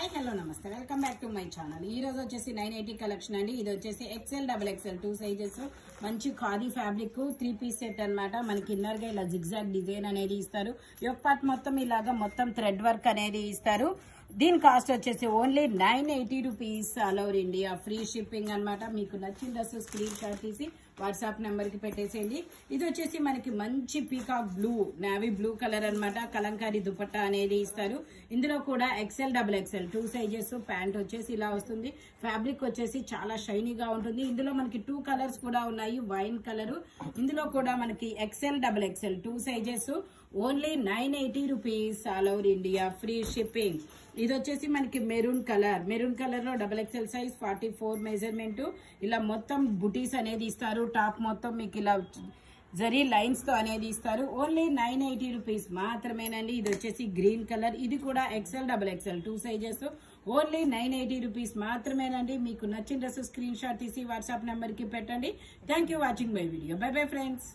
Hi hello నమస్తే welcome back to my channel. ఈ రోజు వచ్చేసి 980 కలెక్షన్ అండి. ఇది వచ్చేసి ఎక్సెల్ డబుల్ ఎక్సెల్ 2 సైజెస్ మంచి ఖాదీ ఫ్యాబ్రిక్ 3 పీస్ సెట్ అన్నమాట. మనకి ఇన్నర్ గా ఇలా జిగ్జాగ్ డిజైన్ అనేది ఇస్తారు. యోక్ పార్ట్ మొత్తం ఇలాగా మొత్తం థ్రెడ్ వర్క్ అనేది ఇస్తారు. దీని కాస్ట్ వచ్చేసి only 980 rupees. All over India free shipping అన్నమాట. మీకు నచ్చిన డ్రెస్ స్క్రీన్ షాట్ తీసి వాట్సాప్ నెంబర్ కి పెట్టేసేయండి. ఇది వచ్చేసి మనకి మంచి peacock blue navy blue colour అన్నమాట. కలంకారీ దుపట్టా అనేది ఇస్తారు. ఇందులో కూడా XL double XL 2 sizes. Pant వచ్చేసి ఇలా వస్తుంది. ఫ్యాబ్రిక్ వచ్చేసి చాలా షైనీగా ఉంటుంది. ఇందులో మనకి 2 కలర్స్ కూడా ఉన్నాయి. Wine colour. ఇందులో కూడా మనకి XL double XL 2 sizes only 980 rupees. All over India free shipping. ఇది వచ్చేసి మనకి మెరూన్ కలర్ లో డబుల్ ఎక్సెల్ సైజ్ 44 మెజర్మెంట్. ఇలా మొత్తం బుటీస్ అనేది ఇస్తారు. టాప్ మొత్తం మీకు ఇలా జరీ లైన్స్ తో అనేది ఇస్తారు. ఓన్లీ 980 రూపీస్ మాత్రమేనండి. ఇది వచ్చేసి గ్రీన్ కలర్. ఇది కూడా XL double XL 2 sizes only 980 rupees మాత్రమేనండి. మీకు నచ్చిన డ్రెస్ స్క్రీన్ షాట్ తీసి వాట్సాప్ నెంబర్ కి పెట్టండి. Thank you watching my video. Bye bye friends.